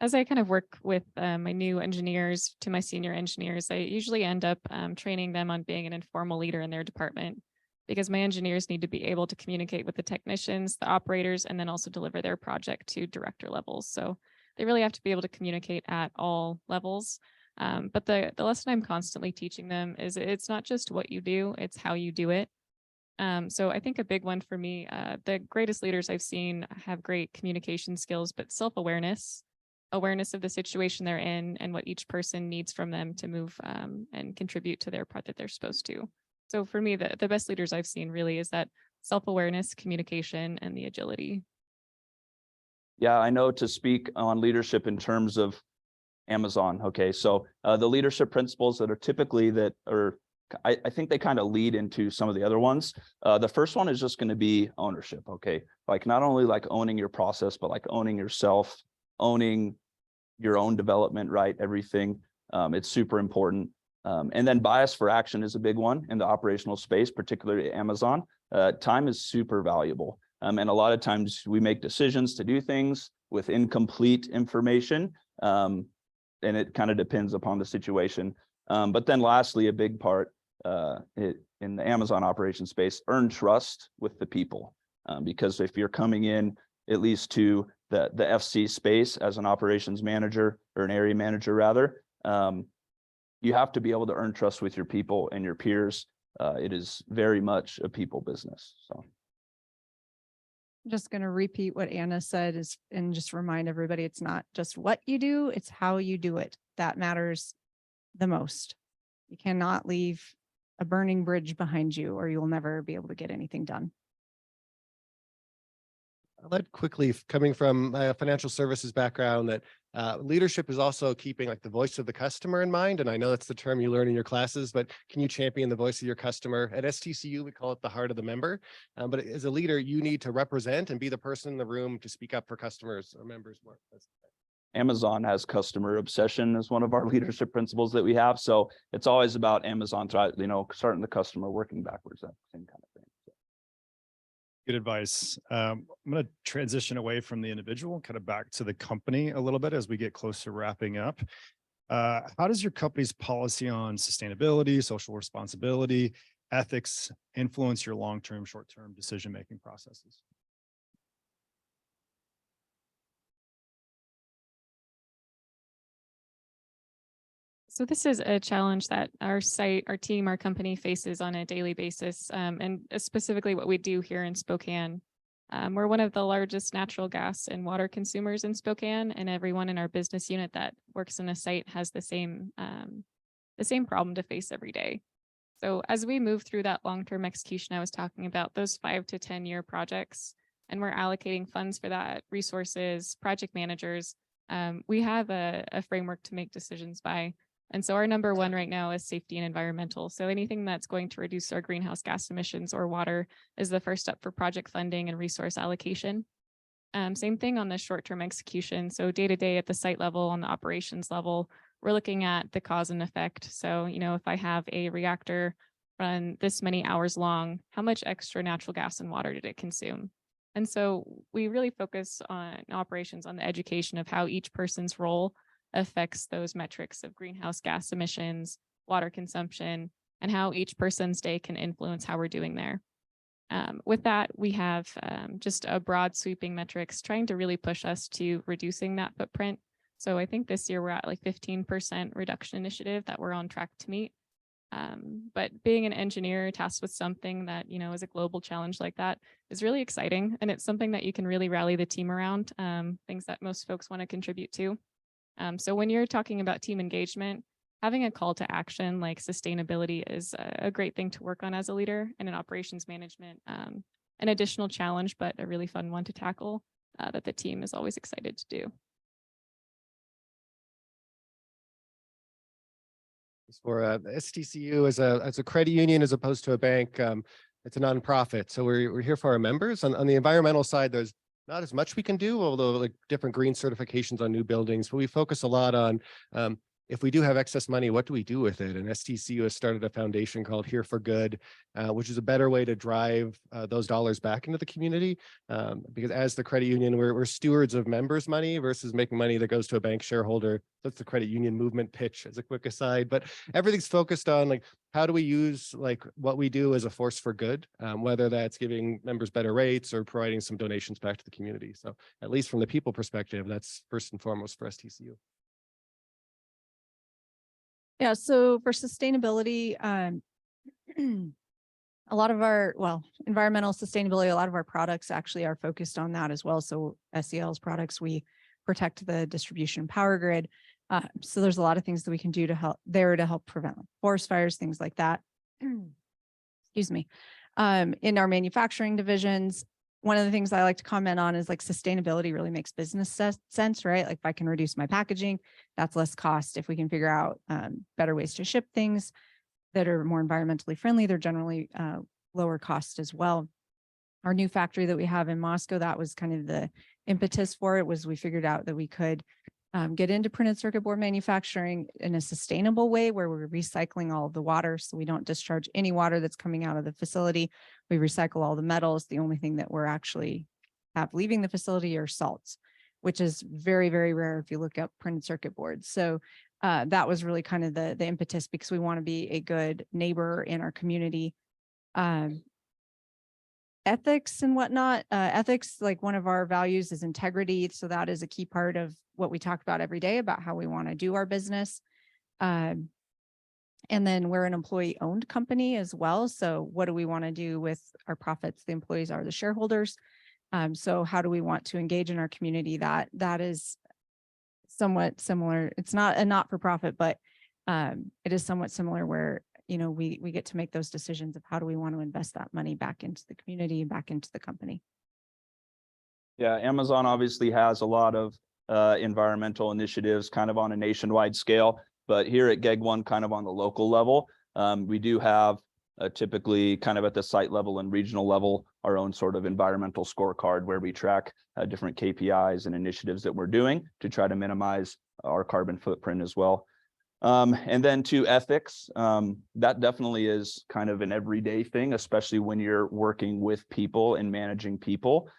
E: As I kind of work with my new engineers to my senior engineers, I usually end up training them on being an informal leader in their department, because my engineers need to be able to communicate with the technicians, the operators, and then also deliver their project to director levels. So they really have to be able to communicate at all levels. But the lesson I'm constantly teaching them is it's not just what you do, it's how you do it. So I think a big one for me, the greatest leaders I've seen have great communication skills, but self-awareness, awareness of the situation they're in and what each person needs from them to move and contribute to their part that they're supposed to. So for me, the best leaders I've seen really is that self-awareness, communication, and the agility.
B: Yeah, I know to speak on leadership in terms of Amazon. Okay, so the leadership principles that are typically I think they kind of lead into some of the other ones. The first one is just going to be ownership. Okay, like not only like owning your process, but like owning yourself, owning your own development, right? Everything. It's super important. And then bias for action is a big one in the operational space, particularly Amazon. Time is super valuable. And a lot of times we make decisions to do things with incomplete information. And it kind of depends upon the situation. But then lastly, a big part in the Amazon operation space, earn trust with the people. Because if you're coming in at least to the FC space as an operations manager or an area manager rather, you have to be able to earn trust with your people and your peers. It is very much a people business. So
C: I'm just going to repeat what Anna said and just remind everybody, it's not just what you do, it's how you do it. That matters the most. You cannot leave a burning bridge behind you or you'll never be able to get anything done.
D: I'll add quickly, coming from a financial services background, that leadership is also keeping like the voice of the customer in mind. And I know that's the term you learn in your classes, but can you champion the voice of your customer? At STCU, we call it the heart of the member. But as a leader, you need to represent and be the person in the room to speak up for customers or members more.
B: Amazon has customer obsession as one of our leadership principles that we have. So it's always about Amazon, starting the customer, working backwards, that same kind of thing.
A: Good advice. I'm going to transition away from the individual, kind of back to the company a little bit as we get close to wrapping up. How does your company's policy on sustainability, social responsibility, ethics influence your long-term, short-term decision-making processes?
E: So this is a challenge that our site, our team, our company faces on a daily basis, and specifically what we do here in Spokane. We're one of the largest natural gas and water consumers in Spokane, and everyone in our business unit that works in a site has the same problem to face every day. So as we move through that long-term execution I was talking about, those 5 to 10-year projects, and we're allocating funds for that, resources, project managers, we have a framework to make decisions by. And so our number one right now is safety and environmental. So anything that's going to reduce our greenhouse gas emissions or water is the first step for project funding and resource allocation. Same thing on the short-term execution. So day-to-day at the site level, on the operations level, we're looking at the cause and effect. So, if I have a reactor run this many hours long, how much extra natural gas and water did it consume? And so we really focus on operations on the education of how each person's role affects those metrics of greenhouse gas emissions, water consumption, and how each person's day can influence how we're doing there. With that, we have just a broad sweeping metrics trying to really push us to reducing that footprint. So I think this year we're at like 15% reduction initiative that we're on track to meet. But being an engineer tasked with something that, is a global challenge like that is really exciting. And it's something that you can really rally the team around, things that most folks want to contribute to. So when you're talking about team engagement, having a call to action like sustainability is a great thing to work on as a leader and in operations management. An additional challenge, but a really fun one to tackle that the team is always excited to do.
D: For STCU as a credit union as opposed to a bank, it's a nonprofit. So we're here for our members. On the environmental side, there's not as much we can do, although like different green certifications on new buildings, but we focus a lot on if we do have excess money, what do we do with it? And STCU has started a foundation called Here for Good, which is a better way to drive those dollars back into the community. Because as the credit union, we're stewards of members' money versus making money that goes to a bank shareholder. That's the credit union movement pitch as a quick aside. But everything's focused on like, how do we use like what we do as a force for good, whether that's giving members better rates or providing some donations back to the community. So at least from the people perspective, that's first and foremost for STCU.
C: Yeah, so for sustainability, a lot of our, environmental sustainability, a lot of our products actually are focused on that as well. So SEL's products, we protect the distribution power grid. So there's a lot of things that we can do to help prevent forest fires, things like that. Excuse me. In our manufacturing divisions, one of the things I like to comment on is like sustainability really makes business sense, right? Like if I can reduce my packaging, that's less cost. If we can figure out better ways to ship things that are more environmentally friendly, they're generally lower cost as well. Our new factory that we have in Moscow, that was kind of the impetus for it, was we figured out that we could get into printed circuit board manufacturing in a sustainable way where we're recycling all of the water. So we don't discharge any water that's coming out of the facility. We recycle all the metals. The only thing that we're actually have leaving the facility are salts, which is very, very rare if you look up printed circuit boards. So that was really kind of the impetus, because we want to be a good neighbor in our community. Ethics and whatnot. Ethics, like one of our values is integrity. So that is a key part of what we talk about every day about how we want to do our business. And then we're an employee-owned company as well. So what do we want to do with our profits? The employees are the shareholders. So how do we want to engage in our community? That is somewhat similar. It's not a not-for-profit, but it is somewhat similar where we get to make those decisions of how do we want to invest that money back into the community and back into the company.
B: Yeah, Amazon obviously has a lot of environmental initiatives kind of on a nationwide scale, but here at GEG1 kind of on the local level, we do have typically kind of at the site level and regional level, our own sort of environmental scorecard where we track different KPIs and initiatives that we're doing to try to minimize our carbon footprint as well. And then to ethics, that definitely is kind of an everyday thing, especially when you're working with people and managing people.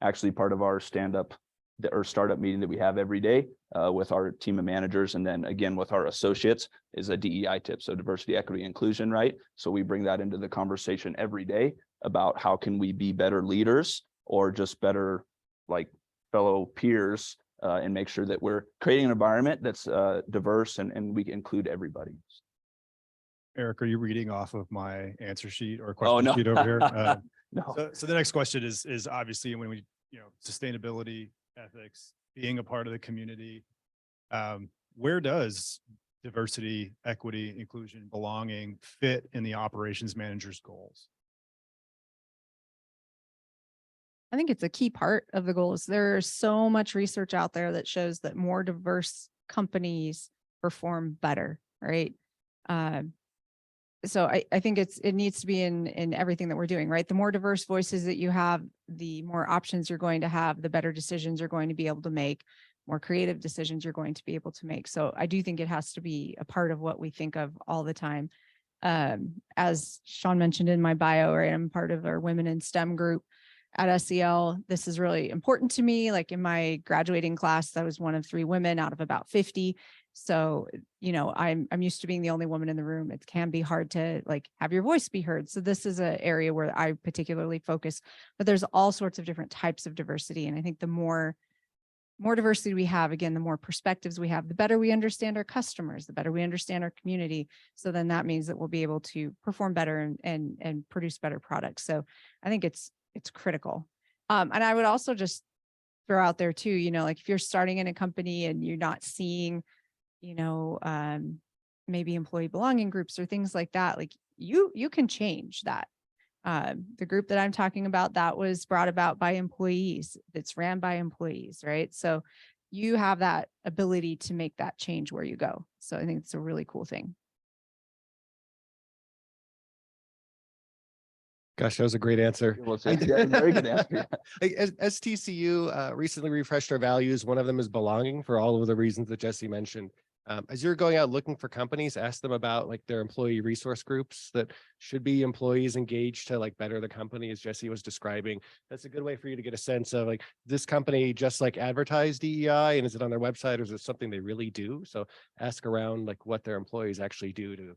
B: Actually, part of our startup meeting that we have every day with our team of managers, and then again with our associates, is a DEI tip. So diversity, equity, inclusion, right? So we bring that into the conversation every day about how can we be better leaders or just better like fellow peers. And make sure that we're creating an environment that's diverse and we include everybody.
A: Eric, are you reading off of my answer sheet or question
B: no.
A: sheet over here?
B: No.
A: So the next question is obviously when we, sustainability, ethics, being a part of the community, where does diversity, equity, inclusion, belonging fit in the operations manager's goals?
C: I think it's a key part of the goals. There's so much research out there that shows that more diverse companies perform better, right? So I think it needs to be in everything that we're doing, right? The more diverse voices that you have, the more options you're going to have, the better decisions you're going to be able to make, more creative decisions you're going to be able to make. So I do think it has to be a part of what we think of all the time. As Sean mentioned in my bio, right, I'm part of our Women in STEM group at SEL. This is really important to me. Like in my graduating class, I was one of 3 women out of about 50. So, you know, I'm used to being the only woman in the room. It can be hard to like have your voice be heard. So this is an area where I particularly focus, but there's all sorts of different types of diversity. And I think the more diversity we have, again, the more perspectives we have, the better we understand our customers, the better we understand our community. So then that means that we'll be able to perform better and produce better products. So I think it's critical. And I would also just throw out there too, you know, like if you're starting in a company and you're not seeing, you know, maybe employee belonging groups or things like that, like you can change that. The group that I'm talking about, that was brought about by employees, that's ran by employees, right? So you have that ability to make that change where you go. So I think it's a really cool thing.
D: Gosh, that was a great answer.
B: Well, yeah, very good answer.
D: As TCU recently refreshed our values, one of them is belonging for all of the reasons that Jessi mentioned. As you're going out looking for companies, ask them about like their employee resource groups that should be employees engaged to like better the company, as Jessi was describing. That's a good way for you to get a sense of like this company just like advertise DEI, and is it on their website, or is it something they really do? So ask around like what their employees actually do to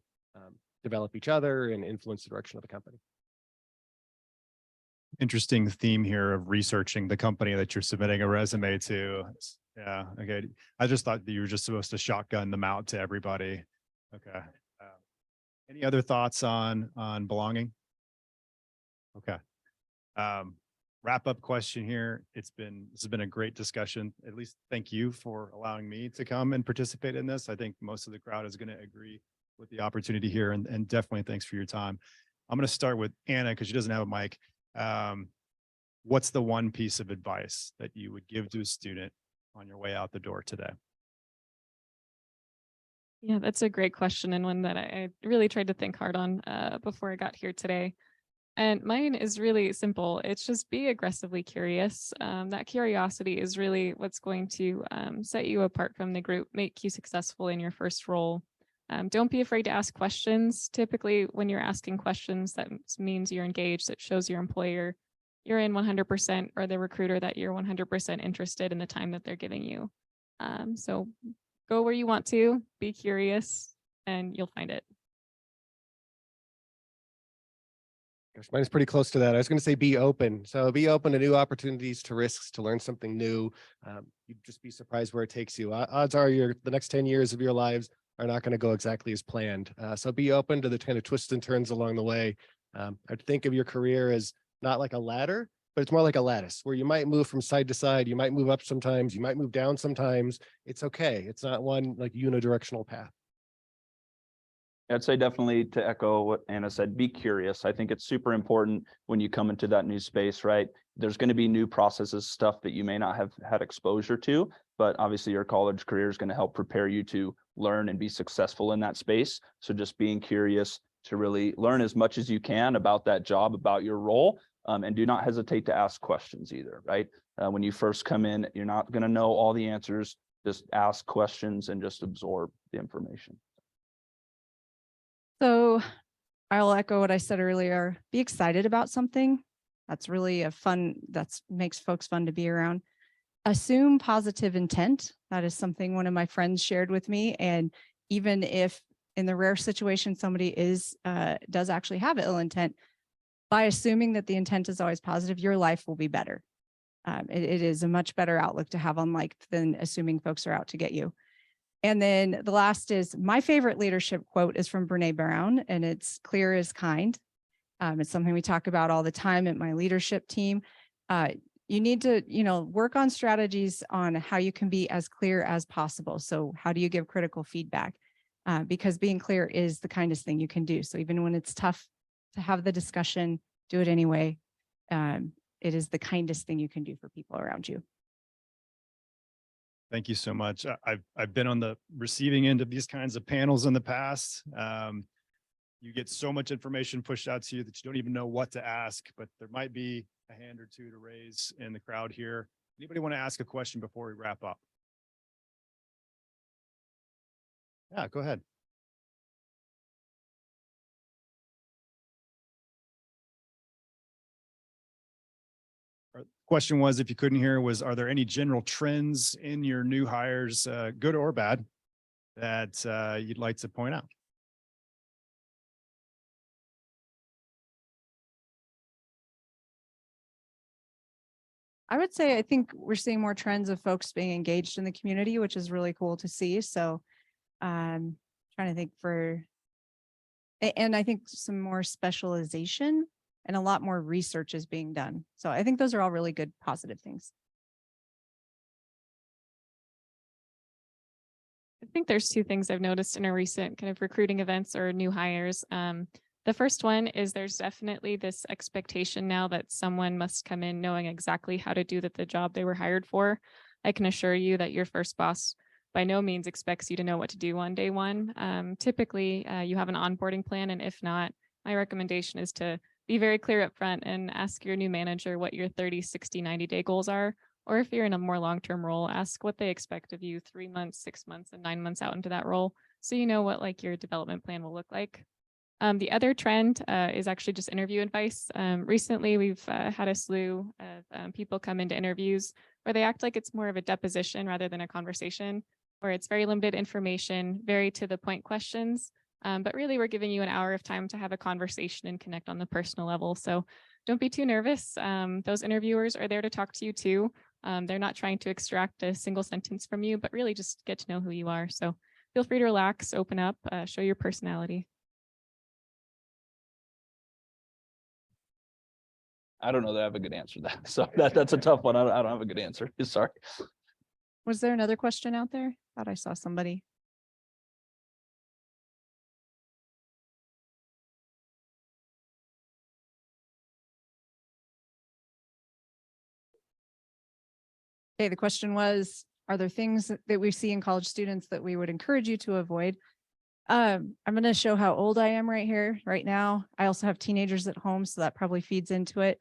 D: develop each other and influence the direction of the company.
A: Interesting theme here of researching the company that you're submitting a resume to. Yeah. Okay. I just thought that you were just supposed to shotgun them out to everybody. Okay. Any other thoughts on belonging? Okay. Wrap up question here. This has been a great discussion. At least thank you for allowing me to come and participate in this. I think most of the crowd is going to agree with the opportunity here, and definitely thanks for your time. I'm going to start with Anna because she doesn't have a mic. What's the one piece of advice that you would give to a student on your way out the door today?
E: Yeah, that's a great question, and one that I really tried to think hard on before I got here today. And mine is really simple. It's just be aggressively curious. That curiosity is really what's going to set you apart from the group, make you successful in your first role. Don't be afraid to ask questions. Typically, when you're asking questions, that means you're engaged. It shows your employer you're in 100%, or the recruiter that you're 100% interested in the time that they're giving you. So go where you want to, be curious, and you'll find it.
D: Gosh, mine is pretty close to that. I was going to say be open. So be open to new opportunities, to risks, to learn something new. You'd just be surprised where it takes you. Odds are the next 10 years of your lives are not going to go exactly as planned. So be open to the kind of twists and turns along the way. I'd think of your career as not like a ladder, but it's more like a lattice where you might move from side to side. You might move up sometimes, you might move down sometimes. It's okay. It's not one like unidirectional path.
B: I'd say definitely, to echo what Anna said, be curious. I think it's super important when you come into that new space, right? There's going to be new processes, stuff that you may not have had exposure to, but obviously your college career is going to help prepare you to learn and be successful in that space. So just being curious to really learn as much as you can about that job, about your role, and do not hesitate to ask questions either, right? When you first come in, you're not going to know all the answers. Just ask questions and just absorb the information.
C: So I'll echo what I said earlier. Be excited about something. That's really makes folks fun to be around. Assume positive intent. That is something one of my friends shared with me. And even if in the rare situation somebody does actually have ill intent, by assuming that the intent is always positive, your life will be better. It is a much better outlook to have on life than assuming folks are out to get you. And then the last is my favorite leadership quote is from Brene Brown, and it's clear is kind. It's something we talk about all the time at my leadership team. You need to, work on strategies on how you can be as clear as possible. So how do you give critical feedback? Because being clear is the kindest thing you can do. So even when it's tough to have the discussion, do it anyway. It is the kindest thing you can do for people around you.
A: Thank you so much. I've been on the receiving end of these kinds of panels in the past. You get so much information pushed out to you that you don't even know what to ask, but there might be a hand or two to raise in the crowd here. Anybody want to ask a question before we wrap up? Yeah, go ahead. Our question was, if you couldn't hear, was, are there any general trends in your new hires, good or bad, that you'd like to point out?
C: I would say I think we're seeing more trends of folks being engaged in the community, which is really cool to see. So trying to think and I think some more specialization and a lot more research is being done. So I think those are all really good, positive things.
E: I think there's two things I've noticed in our recent kind of recruiting events or new hires. The first one is there's definitely this expectation now that someone must come in knowing exactly how to do the job they were hired for. I can assure you that your first boss by no means expects you to know what to do on day one. Typically, you have an onboarding plan, and if not, my recommendation is to be very clear up front and ask your new manager what your 30, 60, 90-day goals are. Or if you're in a more long-term role, ask what they expect of you 3 months, 6 months, and 9 months out into that role, so you know what like your development plan will look like. The other trend is actually just interview advice. Recently, we've had a slew of people come into interviews where they act like it's more of a deposition rather than a conversation, where it's very limited information, very to the point questions. But really, we're giving you an hour of time to have a conversation and connect on the personal level. So don't be too nervous. Those interviewers are there to talk to you too. They're not trying to extract a single sentence from you, but really just get to know who you are. So feel free to relax, open up, show your personality.
B: I don't know that I have a good answer to that. So that's a tough one. I don't have a good answer. Sorry.
C: Was there another question out there? Thought I saw somebody. Okay, the question was, are there things that we see in college students that we would encourage you to avoid? I'm going to show how old I am right here, right now. I also have teenagers at home, so that probably feeds into it.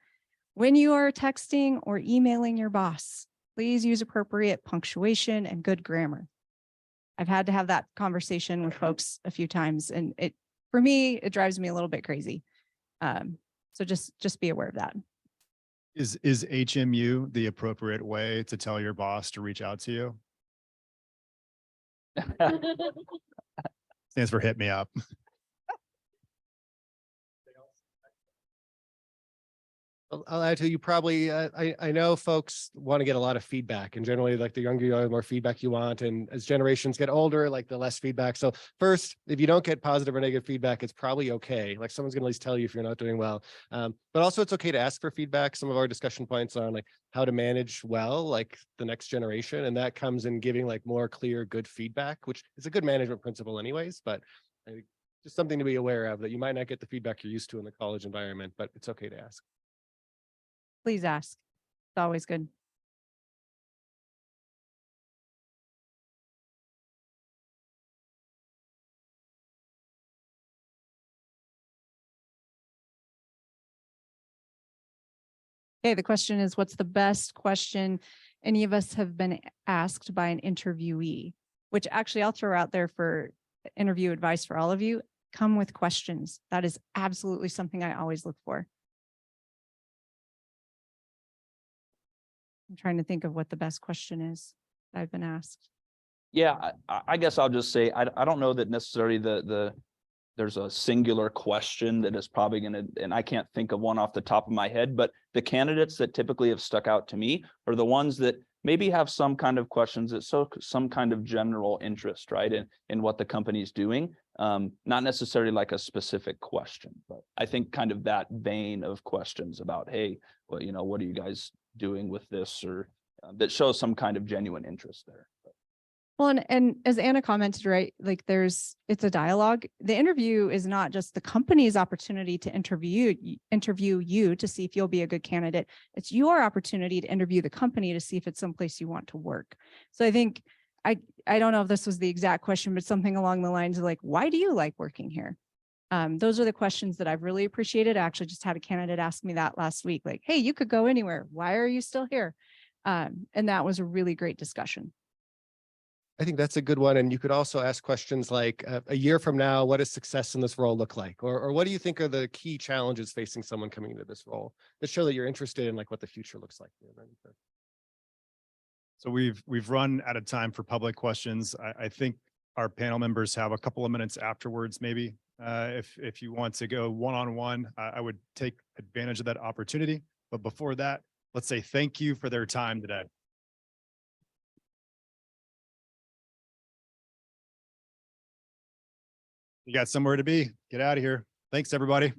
C: When you are texting or emailing your boss, please use appropriate punctuation and good grammar. I've had to have that conversation with folks a few times, and for me, it drives me a little bit crazy. So just be aware of that.
A: Is HMU the appropriate way to tell your boss to reach out to you? Stands for hit me up.
D: I'll add to you probably, I know folks want to get a lot of feedback, and generally like the younger you are, the more feedback you want. And as generations get older, like the less feedback. So first, if you don't get positive or negative feedback, it's probably okay. Like someone's going to at least tell you if you're not doing well. But also it's okay to ask for feedback. Some of our discussion points on like how to manage well, like the next generation. And that comes in giving like more clear, good feedback, which is a good management principle anyways, but I think just something to be aware of, that you might not get the feedback you're used to in the college environment, but it's okay to ask.
C: Please ask. It's always good. Okay, the question is, what's the best question any of us have been asked by an interviewee? Which actually I'll throw out there for interview advice for all of you. Come with questions. That is absolutely something I always look for. I'm trying to think of what the best question is that I've been asked.
B: Yeah, I guess I'll just say, I don't know that necessarily there's a singular question that is probably going to, and I can't think of one off the top of my head, but the candidates that typically have stuck out to me are the ones that maybe have some kind of questions that some kind of general interest, right, in what the company's doing. Not necessarily like a specific question, but I think kind of that vein of questions about, hey, well, you know, what are you guys doing with this, or that shows some kind of genuine interest there.
C: Well, and as Anna commented, right, like it's a dialogue. The interview is not just the company's opportunity to interview you to see if you'll be a good candidate. It's your opportunity to interview the company to see if it's someplace you want to work. So I think, I don't know if this was the exact question, but something along the lines of like, why do you like working here? Those are the questions that I've really appreciated. I actually just had a candidate ask me that last week, like, hey, you could go anywhere. Why are you still here? And that was a really great discussion.
D: I think that's a good one. And you could also ask questions like, a year from now, what does success in this role look like? Or what do you think are the key challenges facing someone coming into this role that show that you're interested in like what the future looks like?
A: So we've run out of time for public questions. I think our panel members have a couple of minutes afterwards, maybe. If you want to go one-on-one, I would take advantage of that opportunity. But before that, let's say thank you for their time today. You got somewhere to be. Get out of here. Thanks, everybody.